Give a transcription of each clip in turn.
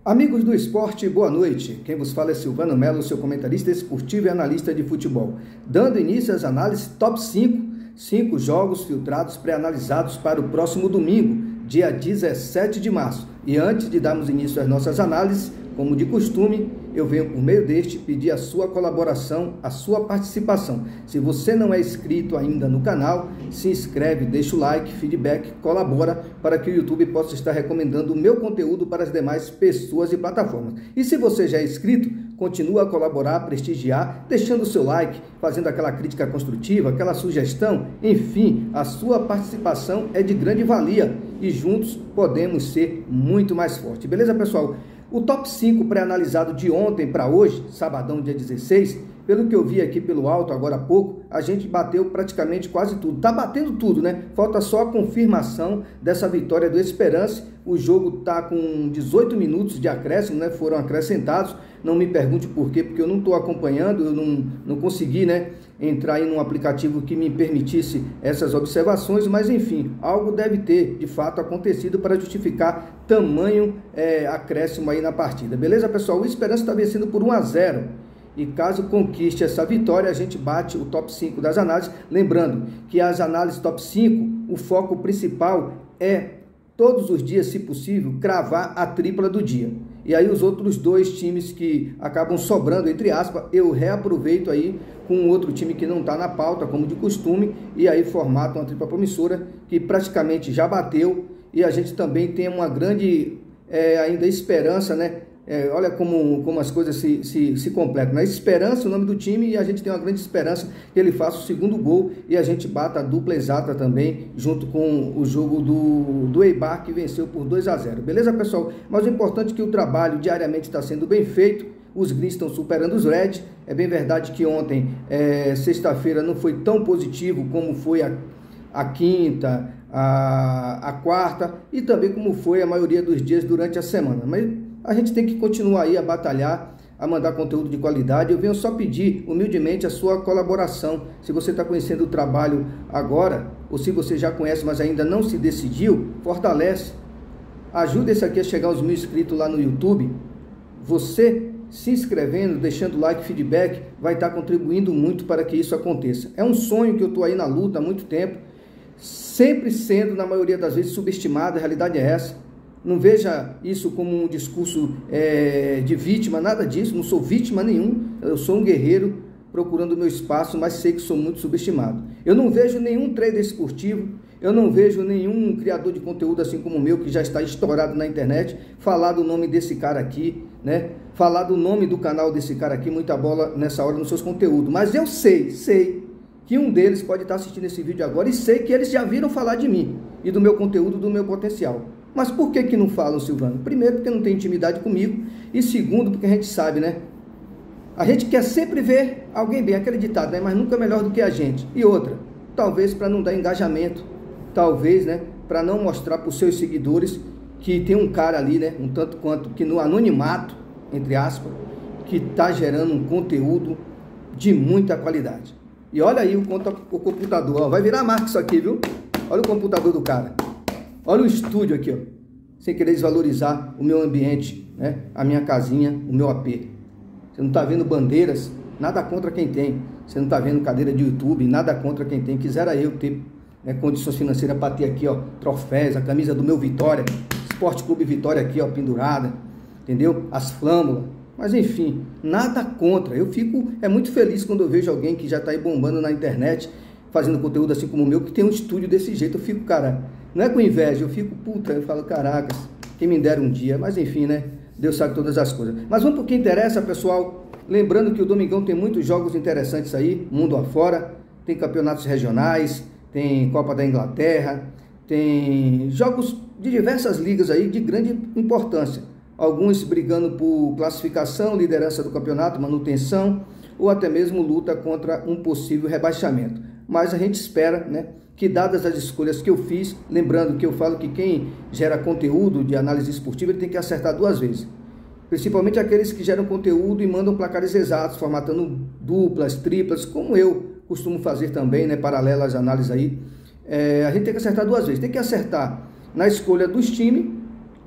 Amigos do esporte, boa noite. Quem vos fala é Silvano Melo, seu comentarista esportivo e analista de futebol. Dando início às análises top 5 jogos filtrados pré-analisados para o próximo domingo, dia 17 de março. E antes de darmos início às nossas análises, como de costume, eu venho por meio deste pedir a sua colaboração, a sua participação. Se você não é inscrito ainda no canal, se inscreve, deixa o like, feedback, colabora para que o YouTube possa estar recomendando o meu conteúdo para as demais pessoas e plataformas. E se você já é inscrito, continua a colaborar, prestigiar, deixando o seu like, fazendo aquela crítica construtiva, aquela sugestão, enfim, a sua participação é de grande valia e juntos podemos ser muito mais fortes. Beleza, pessoal? O top 5 pré-analisado de ontem para hoje, sabadão, dia 16, pelo que eu vi aqui pelo alto agora há pouco, a gente bateu praticamente quase tudo. Tá batendo tudo, né? Falta só a confirmação dessa vitória do Esperance. O jogo tá com 18 minutos de acréscimo, né? Foram acrescentados. Não me pergunte por quê, porque eu não estou acompanhando, eu não consegui, né, entrar em um aplicativo que me permitisse essas observações, mas enfim, algo deve ter de fato acontecido para justificar tamanho acréscimo aí na partida. Beleza, pessoal? O Esperance está vencendo por 1-0. E caso conquiste essa vitória, a gente bate o top 5 das análises. Lembrando que as análises top 5, o foco principal é, todos os dias, se possível, cravar a tripla do dia. E aí os outros dois times que acabam sobrando, entre aspas, eu reaproveito aí com outro time que não está na pauta, como de costume, e aí formato uma tripla promissora que praticamente já bateu. E a gente também tem uma grande ainda esperança, né? Olha como as coisas se completam. Na Esperança, o nome do time, e a gente tem uma grande esperança que ele faça o segundo gol e a gente bata a dupla exata também, junto com o jogo do Eibar, que venceu por 2-0. Beleza, pessoal? Mas o importante é que o trabalho diariamente está sendo bem feito. Os Greens estão superando os Reds. É bem verdade que ontem, sexta-feira, não foi tão positivo como foi a quinta, a quarta e também como foi a maioria dos dias durante a semana. Mas a gente tem que continuar aí a batalhar, a mandar conteúdo de qualidade. Eu venho só pedir humildemente a sua colaboração. Se você está conhecendo o trabalho agora, ou se você já conhece, mas ainda não se decidiu, fortalece. Ajuda esse aqui a chegar aos 1000 inscritos lá no YouTube. Você se inscrevendo, deixando like, feedback, vai estar contribuindo muito para que isso aconteça. É um sonho que eu estou aí na luta há muito tempo, sempre sendo, na maioria das vezes, subestimado. A realidade é essa. Não veja isso como um discurso de vítima, nada disso, não sou vítima nenhum, eu sou um guerreiro procurando o meu espaço, mas sei que sou muito subestimado. Eu não vejo nenhum trader esportivo, eu não vejo nenhum criador de conteúdo assim como o meu, que já está estourado na internet, falar do nome desse cara aqui, né? Falar do nome do canal desse cara aqui, muita bola nessa hora nos seus conteúdos. Mas eu sei que um deles pode estar assistindo esse vídeo agora e sei que eles já viram falar de mim e do meu conteúdo, do meu potencial. Mas por que não falam, Silvano? Primeiro, porque não tem intimidade comigo. E segundo, porque a gente sabe, né? A gente quer sempre ver alguém bem, aquele ditado, né? Mas nunca melhor do que a gente. E outra, talvez para não dar engajamento. Talvez, né? Para não mostrar para os seus seguidores que tem um cara ali, né? Um tanto quanto que no anonimato, entre aspas, que está gerando um conteúdo de muita qualidade. E olha aí o computador. Ó, vai virar marca isso aqui, viu? Olha o computador do cara. Olha o estúdio aqui, ó, sem querer desvalorizar o meu ambiente, né? A minha casinha, o meu AP. Você não está vendo bandeiras, nada contra quem tem. Você não está vendo cadeira de YouTube, nada contra quem tem. Quisera eu ter, né, condições financeiras para ter aqui, ó, troféus, a camisa do meu Vitória, Esporte Clube Vitória aqui, ó, pendurada, entendeu? As flâmulas. Mas enfim, nada contra. Eu fico muito feliz quando eu vejo alguém que já está aí bombando na internet, fazendo conteúdo assim como o meu, que tem um estúdio desse jeito. Eu fico, cara, não é com inveja, eu fico, puta, eu falo, caracas, quem me dera um dia. Mas enfim, né, Deus sabe todas as coisas. Mas vamos para o que interessa, pessoal. Lembrando que o Domingão tem muitos jogos interessantes aí, mundo afora. Tem campeonatos regionais, tem Copa da Inglaterra, tem jogos de diversas ligas aí de grande importância. Alguns brigando por classificação, liderança do campeonato, manutenção, ou até mesmo luta contra um possível rebaixamento. Mas a gente espera, né, que dadas as escolhas que eu fiz, lembrando que eu falo que quem gera conteúdo de análise esportiva ele tem que acertar 2 vezes. Principalmente aqueles que geram conteúdo e mandam placares exatos, formatando duplas, triplas, como eu costumo fazer também, né, paralelo às análises aí. A gente tem que acertar 2 vezes. Tem que acertar na escolha dos times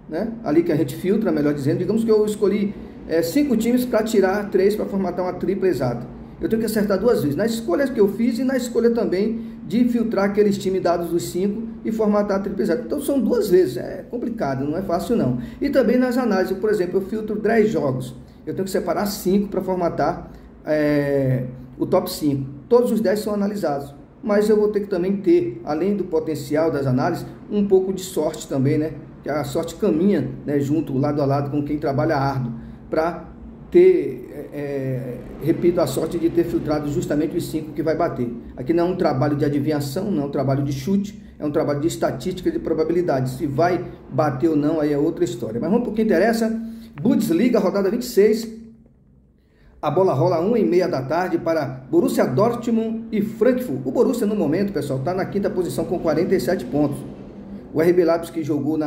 né? Ali que a gente filtra, melhor dizendo. Digamos que eu escolhi 5 times para tirar 3 para formatar uma tripla exata. Eu tenho que acertar 2 vezes, na escolha que eu fiz e na escolha também de filtrar aqueles times dados dos 5 e formatar a tripla exata. Então são 2 vezes, é complicado, não é fácil não. E também nas análises, por exemplo, eu filtro 10 jogos, eu tenho que separar 5 para formatar o top 5. Todos os 10 são analisados, mas eu vou ter que também ter, além do potencial das análises, um pouco de sorte também, né? Que a sorte caminha, né, junto, lado a lado com quem trabalha árduo, para ter, repito, a sorte de ter filtrado justamente os 5 que vai bater. Aqui não é um trabalho de adivinhação, não é um trabalho de chute, é um trabalho de estatística e de probabilidade. Se vai bater ou não, aí é outra história. Mas vamos para o que interessa. Bundesliga, rodada 26. A bola rola 1h30 da tarde para Borussia Dortmund e Frankfurt. O Borussia, no momento, pessoal, está na 5ª posição com 47 pontos. O RB Leipzig jogou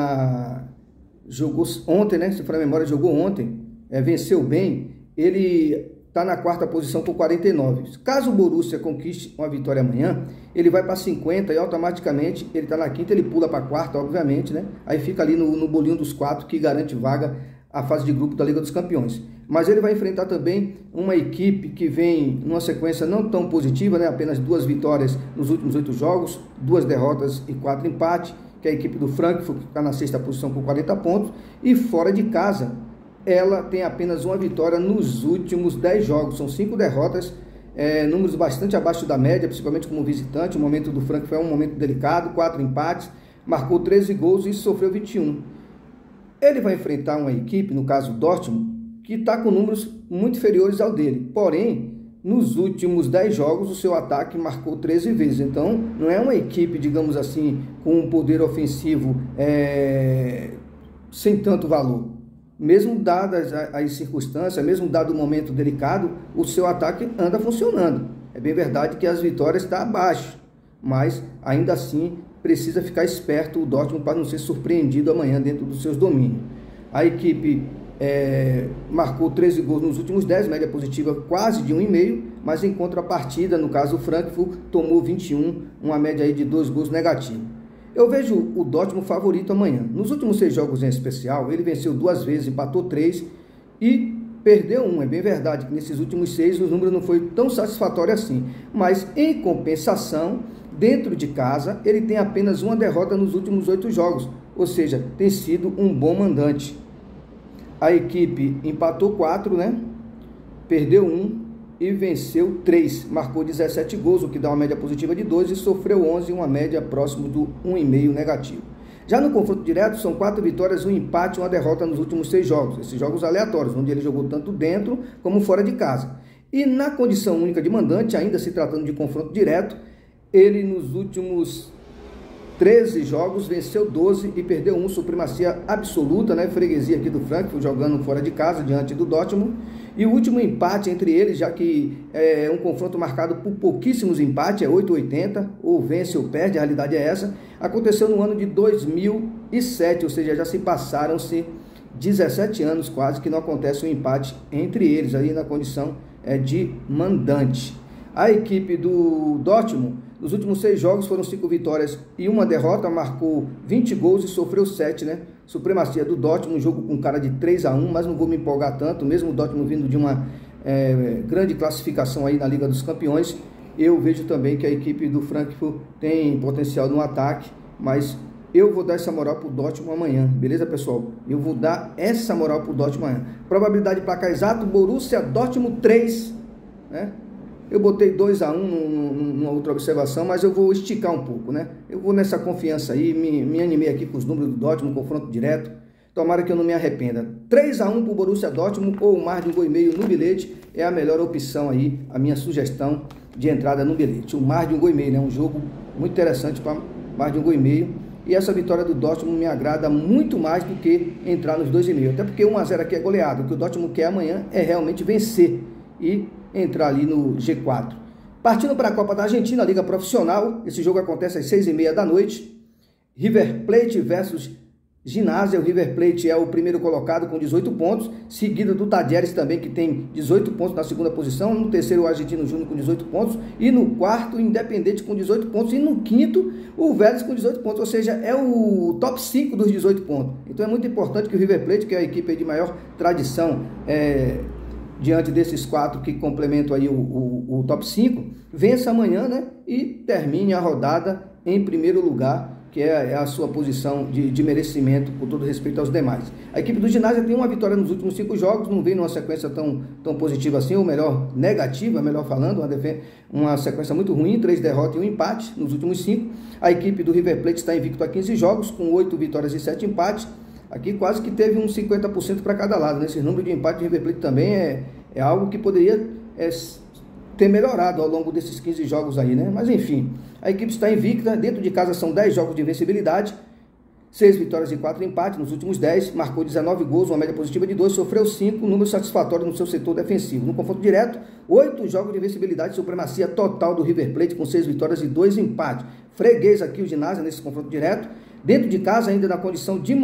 ontem, né? Se for a memória, jogou ontem. Venceu bem, ele está na 4ª posição com 49. Caso o Borussia conquiste uma vitória amanhã, ele vai para 50 e automaticamente ele está na 5ª, ele pula para a 4ª, obviamente, né? Aí fica ali no bolinho dos 4 que garante vaga à fase de grupo da Liga dos Campeões. Mas ele vai enfrentar também uma equipe que vem numa sequência não tão positiva, né? Apenas 2 vitórias nos últimos 8 jogos, 2 derrotas e 4 empates, que é a equipe do Frankfurt, que está na 6ª posição com 40 pontos, e fora de casa ela tem apenas uma vitória nos últimos 10 jogos, são 5 derrotas, números bastante abaixo da média, principalmente como visitante. O momento do Frankfurt é um momento delicado, 4 empates, marcou 13 gols e sofreu 21. Ele vai enfrentar uma equipe, no caso Dortmund, que está com números muito inferiores ao dele, porém, nos últimos 10 jogos o seu ataque marcou 13 vezes, então não é uma equipe, digamos assim, com um poder ofensivo sem tanto valor. Mesmo dadas as circunstâncias, mesmo dado o momento delicado, o seu ataque anda funcionando. É bem verdade que as vitórias estão abaixo, mas ainda assim precisa ficar esperto o Dortmund para não ser surpreendido amanhã dentro dos seus domínios. A equipe marcou 13 gols nos últimos 10, média positiva quase de 1,5, mas em contrapartida, no caso o Frankfurt, tomou 21, uma média aí de 2 gols negativos. Eu vejo o Dortmund favorito amanhã. Nos últimos 6 jogos em especial, ele venceu 2 vezes, empatou 3 e perdeu 1. É bem verdade que nesses últimos 6 os números não foi tão satisfatório assim. Mas, em compensação, dentro de casa, ele tem apenas uma derrota nos últimos 8 jogos. Ou seja, tem sido um bom mandante. A equipe empatou 4, né? Perdeu 1. E venceu 3, marcou 17 gols, o que dá uma média positiva de 2, e sofreu 11, uma média próximo do 1,5 negativo. Já no confronto direto, são 4 vitórias, 1 empate e uma derrota nos últimos 6 jogos, esses jogos aleatórios, onde ele jogou tanto dentro como fora de casa. E na condição única de mandante, ainda se tratando de confronto direto, ele nos últimos 13 jogos venceu 12 e perdeu 1, supremacia absoluta, né? Freguesia aqui do Frankfurt, jogando fora de casa, diante do Dortmund. E o último empate entre eles, já que é um confronto marcado por pouquíssimos empates, é 8-80, ou vence ou perde, a realidade é essa, aconteceu no ano de 2007, ou seja, já se passaram-se 17 anos quase que não acontece um empate entre eles, aí na condição de mandante. A equipe do Dortmund, nos últimos 6 jogos foram 5 vitórias e uma derrota, marcou 20 gols e sofreu 7, né? Supremacia do Dortmund, um jogo com cara de 3-1, mas não vou me empolgar tanto, mesmo o Dortmund vindo de uma grande classificação aí na Liga dos Campeões. Eu vejo também que a equipe do Frankfurt tem potencial no ataque, mas eu vou dar essa moral para o Dortmund amanhã, beleza, pessoal? Eu vou dar essa moral para o Dortmund amanhã. Probabilidade de placar exato, Borussia Dortmund 3, né? Eu botei 2-1 numa outra observação, mas eu vou esticar um pouco, né? Eu vou nessa confiança aí, me animei aqui com os números do Dortmund, confronto direto. Tomara que eu não me arrependa. 3-1 para o Borussia Dortmund ou mais de 1,5 no bilhete é a melhor opção aí, a minha sugestão de entrada no bilhete. O mais de 1,5, né? Um jogo muito interessante para mais de 1,5. E essa vitória do Dortmund me agrada muito mais do que entrar nos 2,5. Até porque 1-0 aqui é goleado. O que o Dortmund quer amanhã é realmente vencer e entrar ali no G4. Partindo para a Copa da Argentina, a Liga Profissional, esse jogo acontece às 6h30 da noite. River Plate versus Ginásio, o River Plate é o primeiro colocado com 18 pontos, seguido do Talleres também, que tem 18 pontos na segunda posição, no terceiro o Argentino Júnior com 18 pontos, e no quarto o Independente com 18 pontos, e no quinto o Vélez com 18 pontos, ou seja, é o top 5 dos 18 pontos. Então é muito importante que o River Plate, que é a equipe de maior tradição, diante desses 4 que complementam aí o top 5, vença amanhã, né, e termine a rodada em primeiro lugar, que é a sua posição de merecimento, com todo respeito aos demais. A equipe do Ginásio tem uma vitória nos últimos 5 jogos, não vem numa sequência tão positiva assim, ou melhor, negativa, melhor falando, uma sequência muito ruim, 3 derrotas e 1 empate nos últimos 5. A equipe do River Plate está invicto a 15 jogos, com 8 vitórias e 7 empates. Aqui quase que teve uns 50% para cada lado, né? Esse número de empate do River Plate também é algo que poderia ter melhorado ao longo desses 15 jogos aí, né? Mas enfim, a equipe está invicta, dentro de casa são 10 jogos de invencibilidade, 6 vitórias e 4 empates nos últimos 10, marcou 19 gols, uma média positiva de 2, sofreu 5, número satisfatório no seu setor defensivo. No confronto direto, 8 jogos de invencibilidade, supremacia total do River Plate com 6 vitórias e 2 empates. Freguês aqui o Ginásio nesse confronto direto. Dentro de casa, ainda na condição de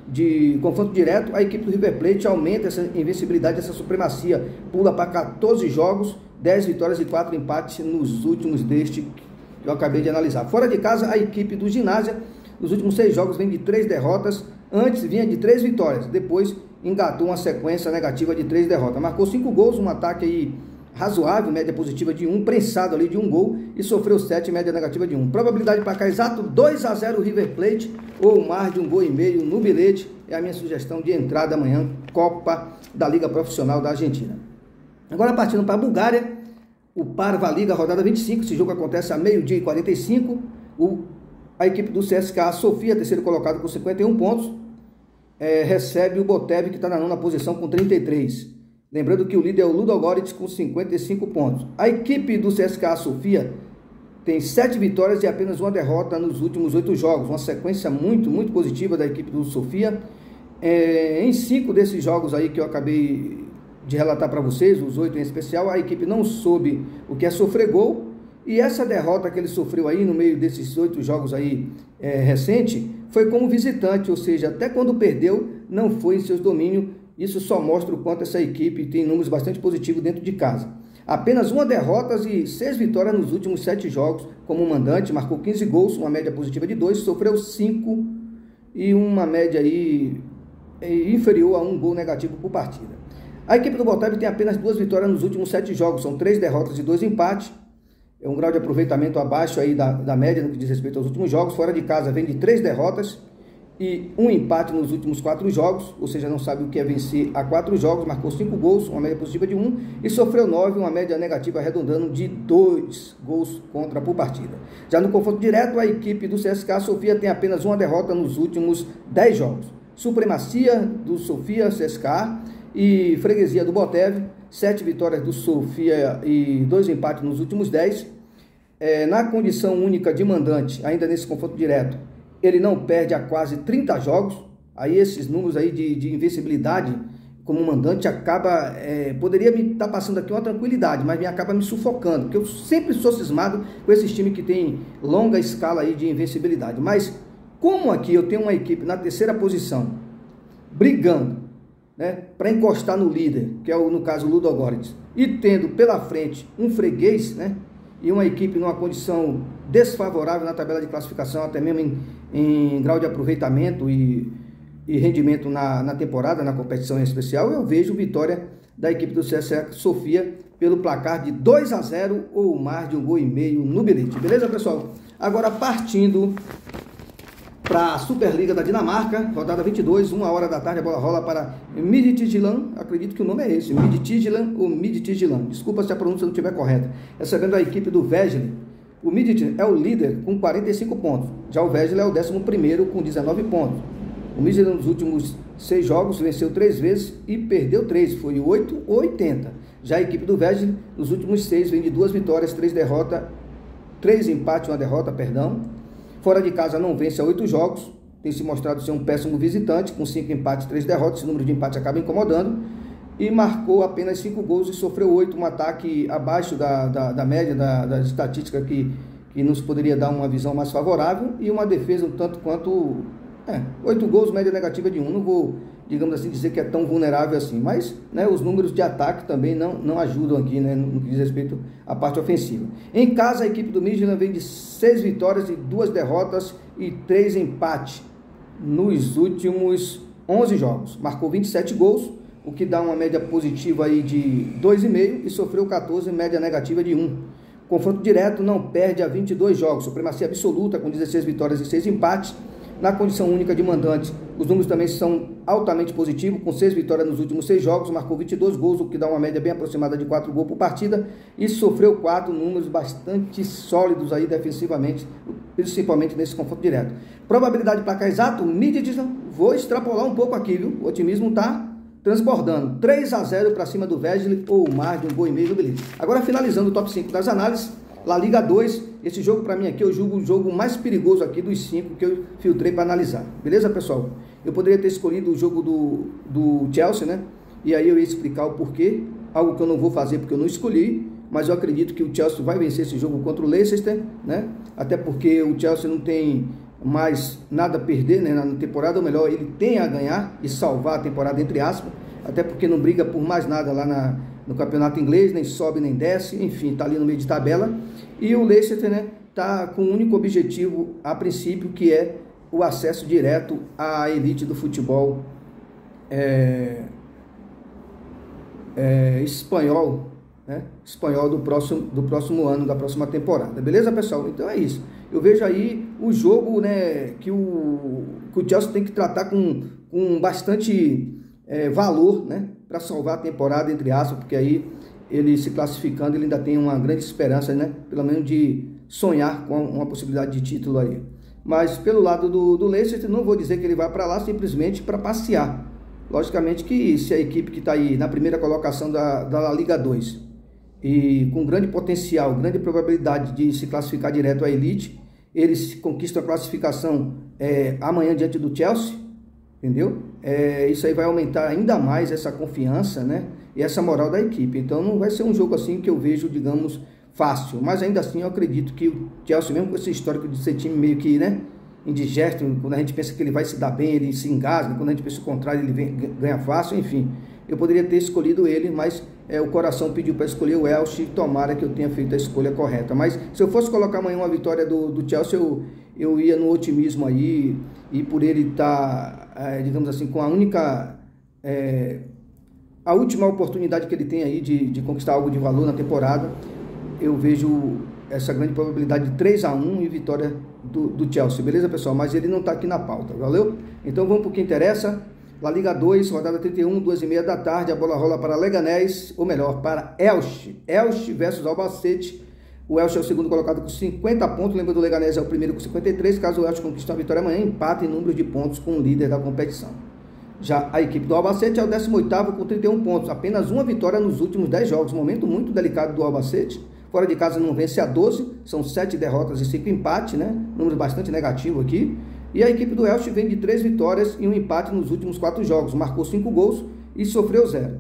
de confronto direto, a equipe do River Plate aumenta essa invencibilidade, essa supremacia, pula para 14 jogos, 10 vitórias e 4 empates nos últimos deste que eu acabei de analisar. Fora de casa, a equipe do Ginásio, nos últimos 6 jogos, vem de 3 derrotas, antes vinha de 3 vitórias, depois engatou uma sequência negativa de 3 derrotas. Marcou 5 gols, um ataque aí razoável, média positiva de 1, prensado ali de 1 gol, e sofreu 7, média negativa de 1. Probabilidade de placar exato, 2-0 River Plate, ou mais de 1,5 gols no bilhete, é a minha sugestão de entrada amanhã, Copa da Liga Profissional da Argentina. Agora partindo para a Bulgária, o Parva Liga, rodada 25, esse jogo acontece a 12h45, a equipe do CSKA Sofia, terceiro colocado com 51 pontos, recebe o Botev, que está na 9ª posição com 33. Lembrando que o líder é o Ludogorets com 55 pontos. A equipe do CSKA Sofia tem 7 vitórias e apenas 1 derrota nos últimos 8 jogos. Uma sequência muito positiva da equipe do Sofia. Em 5 desses jogos aí que eu acabei de relatar para vocês, os 8 em especial, a equipe não soube o que é sofrer gol. E essa derrota que ele sofreu aí no meio desses 8 jogos aí recente, foi como visitante, ou seja, até quando perdeu, não foi em seus domínios. Isso só mostra o quanto essa equipe tem números bastante positivos dentro de casa. Apenas 1 derrota e 6 vitórias nos últimos 7 jogos como mandante, marcou 15 gols, uma média positiva de 2, sofreu 5 e uma média aí inferior a 1 gol negativo por partida. A equipe do Botev tem apenas 2 vitórias nos últimos 7 jogos, são 3 derrotas e 2 empates. É um grau de aproveitamento abaixo aí da média no que diz respeito aos últimos jogos. Fora de casa vem de 3 derrotas e 1 empate nos últimos 4 jogos, ou seja, não sabe o que é vencer a 4 jogos, marcou 5 gols, uma média positiva de 1, e sofreu 9, uma média negativa arredondando de 2 gols contra por partida. Já no confronto direto, a equipe do CSKA Sofia tem apenas 1 derrota nos últimos 10 jogos. Supremacia do Sofia CSKA e freguesia do Botev, 7 vitórias do Sofia e 2 empates nos últimos 10. Na condição única de mandante, ainda nesse confronto direto, ele não perde há quase 30 jogos. Aí esses números aí de invencibilidade como mandante acaba, poderia me estar passando aqui uma tranquilidade, mas acaba me sufocando, porque eu sempre sou cismado com esses times que tem longa escala aí de invencibilidade. Mas como aqui eu tenho uma equipe na 3ª posição, brigando, né, para encostar no líder, que é no caso o Ludogorets, e tendo pela frente um freguês, né, e uma equipe numa condição desfavorável na tabela de classificação, até mesmo em grau de aproveitamento e rendimento na temporada, na competição em especial, eu vejo vitória da equipe do CSKA Sofia pelo placar de 2-0 ou mais de 1,5 gols no bilhete. Beleza, pessoal? Agora partindo para a Superliga da Dinamarca, rodada 22, 1h da tarde, a bola rola para Midtjylland, acredito que o nome é esse, Midtjylland ou Midtjylland, desculpa se a pronúncia não estiver correta, recebendo a equipe do Vejle. O Midtjylland é o líder com 45 pontos, já o Vejle é o 11º com 19 pontos. O Midtjylland nos últimos 6 jogos venceu 3 vezes e perdeu 3, foi 8 ou 80. Já a equipe do Vejle nos últimos 6 vem de 2 vitórias, 3 derrotas, 3 empates, 1 derrota, perdão. Fora de casa não vence há 8 jogos, tem se mostrado ser um péssimo visitante, com 5 empates e 3 derrotas, esse número de empates acaba incomodando, e marcou apenas 5 gols e sofreu 8, um ataque abaixo da média da estatística que nos poderia dar uma visão mais favorável, e uma defesa um tanto quanto 8 gols, média negativa de 1. Não vou, digamos assim, dizer que é tão vulnerável assim, mas, né, os números de ataque também não ajudam aqui, né, no que diz respeito à parte ofensiva. Em casa, a equipe do Midland vem de 6 vitórias e 2 derrotas e 3 empates nos últimos 11 jogos. Marcou 27 gols, o que dá uma média positiva aí de 2,5 e sofreu 14, média negativa de 1. Confronto direto, não perde a 22 jogos, supremacia absoluta com 16 vitórias e 6 empates. Na condição única de mandante, os números também são altamente positivos, com 6 vitórias nos últimos 6 jogos, marcou 22 gols, o que dá uma média bem aproximada de 4 gols por partida, e sofreu 4, números bastante sólidos aí defensivamente, principalmente nesse confronto direto. Probabilidade de placar exato, Midland, vou extrapolar um pouco aqui, viu? O otimismo está transbordando. 3-0 para cima do Wesley, ou mais de 1,5 gol do Beleza. Agora, finalizando o top 5 das análises, La Liga 2, esse jogo para mim aqui eu julgo o jogo mais perigoso aqui dos 5 que eu filtrei para analisar. Beleza, pessoal? Eu poderia ter escolhido o jogo do Chelsea, né? E aí eu ia explicar o porquê, algo que eu não vou fazer porque eu não escolhi, mas eu acredito que o Chelsea vai vencer esse jogo contra o Leicester, né? Até porque o Chelsea não tem mais nada a perder, né, na temporada, ou melhor, ele tem a ganhar e salvar a temporada, entre aspas, até porque não briga por mais nada lá no campeonato inglês, nem sobe nem desce, enfim, está ali no meio de tabela. E o Leicester, né, tá com um único objetivo a princípio, que é o acesso direto à elite do futebol espanhol, né, espanhol do próximo ano, da próxima temporada. Beleza, pessoal? Então é isso. Eu vejo aí o jogo, né, que o Chelsea tem que tratar com bastante valor, né, para salvar a temporada, entre aspas, porque aí ele se classificando, ele ainda tem uma grande esperança, né, pelo menos de sonhar com uma possibilidade de título aí. Mas pelo lado do Leicester, não vou dizer que ele vai para lá simplesmente para passear. Logicamente que se a equipe que está aí na primeira colocação da La Liga 2 e com grande potencial, grande probabilidade de se classificar direto à elite, eles conquistam a classificação amanhã diante do Chelsea, entendeu? Isso aí vai aumentar ainda mais essa confiança, né, e essa moral da equipe. Então não vai ser um jogo assim que eu vejo, digamos, fácil, mas ainda assim eu acredito que o Chelsea, mesmo com esse histórico de ser time meio que, né, indigesto, quando a gente pensa que ele vai se dar bem, ele se engasga, quando a gente pensa o contrário, ele ganha fácil, enfim. Eu poderia ter escolhido ele, mas o coração pediu para escolher o Elche, tomara que eu tenha feito a escolha correta. Mas se eu fosse colocar amanhã uma vitória do Chelsea, eu ia no otimismo aí, e por ele estar, digamos assim, com a última oportunidade que ele tem aí de conquistar algo de valor na temporada, eu vejo essa grande probabilidade de 3-1 e vitória do Chelsea, beleza, pessoal? Mas ele não está aqui na pauta, valeu? Então vamos para o que interessa. La Liga 2, rodada 31, 2h30 da tarde, a bola rola para Leganés, ou melhor, para Elche. Elche versus Albacete. O Elche é o segundo colocado com 50 pontos, lembra do Leganés é o primeiro com 53, caso o Elche conquiste a vitória amanhã, empata em número de pontos com o líder da competição. Já a equipe do Albacete é o 18º com 31 pontos, apenas uma vitória nos últimos 10 jogos, momento muito delicado do Albacete. Fora de casa não vence a 12, são 7 derrotas e 5 empates, né? Número bastante negativo aqui. E a equipe do Elche vem de 3 vitórias e um empate nos últimos 4 jogos, marcou 5 gols e sofreu 0.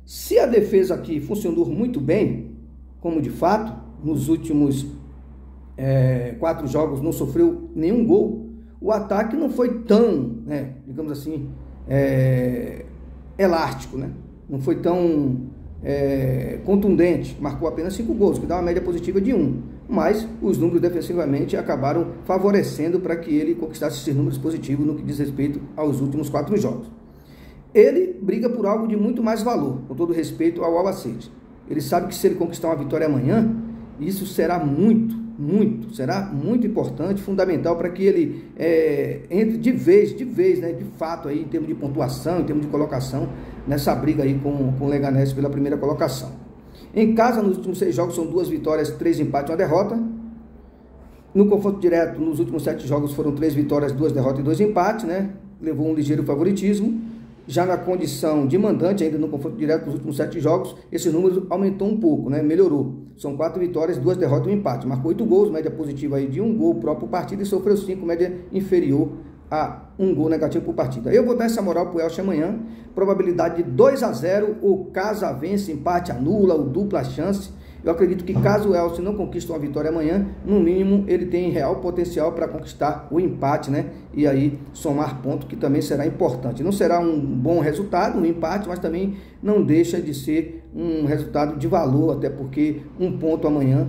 Se a defesa aqui funcionou muito bem, como de fato, nos últimos 4 jogos não sofreu nenhum gol, o ataque não foi tão, né, digamos assim, elástico, né? Não foi tão contundente, marcou apenas 5 gols, que dá uma média positiva de 1, mas os números defensivamente acabaram favorecendo para que ele conquistasse esses números positivos no que diz respeito aos últimos 4 jogos. Ele briga por algo de muito mais valor, com todo respeito ao Albacete. Ele sabe que se ele conquistar uma vitória amanhã, isso será será muito importante, fundamental para que ele entre de vez, né, de fato, aí, em termos de pontuação, em termos de colocação, nessa briga aí com o Leganés pela primeira colocação. Em casa, nos últimos 6 jogos, são 2 vitórias, 3 empates e 1 derrota. No confronto direto, nos últimos 7 jogos, foram 3 vitórias, 2 derrotas e 2 empates, né? Levou um ligeiro favoritismo. Já na condição de mandante, ainda no confronto direto, nos últimos 7 jogos, esse número aumentou um pouco, né? Melhorou. São 4 vitórias, 2 derrotas e 1 empate. Marcou 8 gols, média positiva aí de 1 gol próprio por partida, e sofreu 5, média inferior a 1 gol negativo por partida. Eu vou dar essa moral pro Elche amanhã. Probabilidade de 2-0, o casa vence, empate anula, o dupla chance. Eu acredito que caso o Elcio não conquiste uma vitória amanhã, no mínimo ele tem real potencial para conquistar o empate, né? E aí somar ponto, que também será importante. Não será um bom resultado, um empate, mas também não deixa de ser um resultado de valor, até porque um ponto amanhã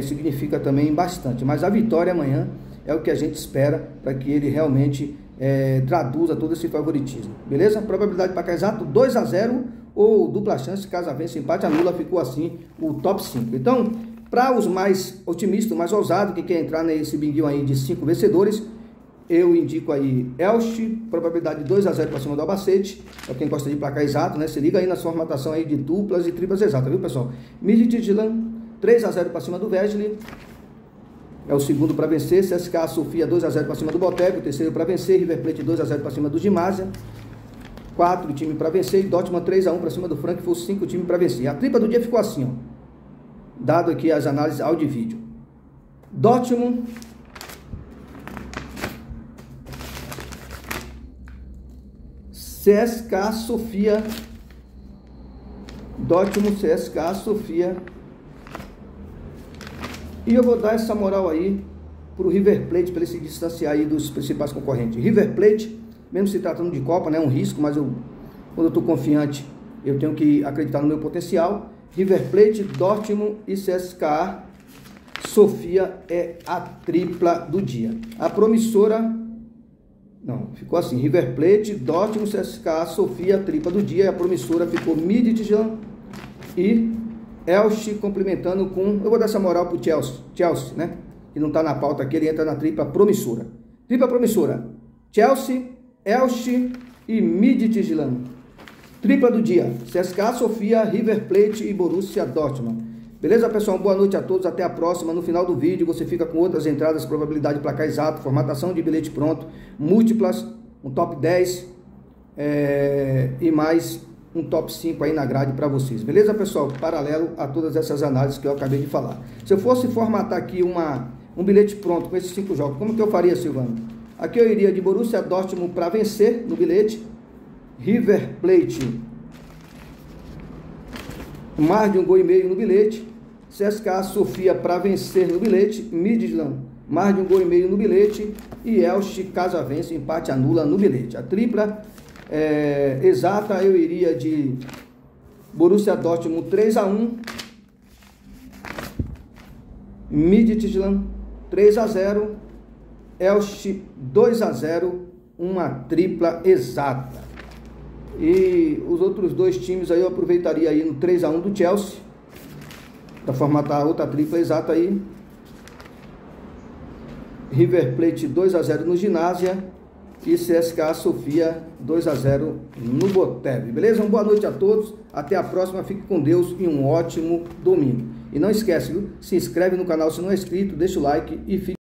significa também bastante. Mas a vitória amanhã é o que a gente espera para que ele realmente traduza todo esse favoritismo. Beleza? Probabilidade para exato 2-0 ou dupla chance, caso vença, empate, anula, ficou assim o top 5. Então, para os mais otimistas, mais ousados, que quer entrar nesse binguinho aí de 5 vencedores, eu indico aí Elche, probabilidade 2-0 para cima do Albacete, para quem gosta de placar exato, né? Se liga aí na formatação aí de duplas e triplas exatas, viu, pessoal? Midtjylland, 3-0 para cima do Wesley, é o segundo para vencer. CSKA Sofia, 2-0 para cima do Boteco, o terceiro para vencer. River Plate, 2-0 para cima do Gimásia, 4 time para vencer. E Dortmund, 3-1 para cima do Frankfurt, 5 time para vencer. E a tripla do dia ficou assim, ó, dado aqui as análises áudio e vídeo. Dortmund, CSKA Sofia, Dortmund, CSKA Sofia. E eu vou dar essa moral aí para o River Plate, para ele se distanciar aí dos principais concorrentes. River Plate, mesmo se tratando de Copa, né, é um risco, mas quando eu estou confiante, eu tenho que acreditar no meu potencial. River Plate, Dortmund e CSKA Sofia é a tripla do dia. A promissora, não, ficou assim, River Plate, Dortmund, CSKA Sofia, tripla do dia. E a promissora ficou Midtjylland e Elche, complementando com, eu vou dar essa moral pro Chelsea, né? Que não tá na pauta aqui, ele entra na tripla promissora. Tripla promissora, Chelsea, Elche e Midtjylland. Tripla do dia, CSKA Sofia, River Plate e Borussia Dortmund. Beleza, pessoal? Boa noite a todos, até a próxima. No final do vídeo você fica com outras entradas, probabilidade de placar exato, formatação de bilhete pronto, múltiplas, um top 10 e mais um top 5 aí na grade para vocês, beleza, pessoal? Paralelo a todas essas análises que eu acabei de falar. Se eu fosse formatar aqui um bilhete pronto com esses 5 jogos, como que eu faria, Silvano? Aqui eu iria de Borussia Dortmund para vencer no bilhete, River Plate, mais de 1,5 gols no bilhete, CSKA Sofia para vencer no bilhete, Midtjylland, mais de 1,5 gols no bilhete e Elche, caso vence, empate, anula no bilhete. A tripla exata eu iria de Borussia Dortmund 3-1, Midtjylland 3-0, Elche 2-0, uma tripla exata. E os outros dois times aí eu aproveitaria aí no 3-1 do Chelsea, para formatar outra tripla exata aí. River Plate 2-0 no Gimásia e CSKA Sofia 2-0 no Botev. Beleza? Uma boa noite a todos, até a próxima, fique com Deus e um ótimo domingo. E não esquece, viu? Se inscreve no canal se não é inscrito, deixa o like e fique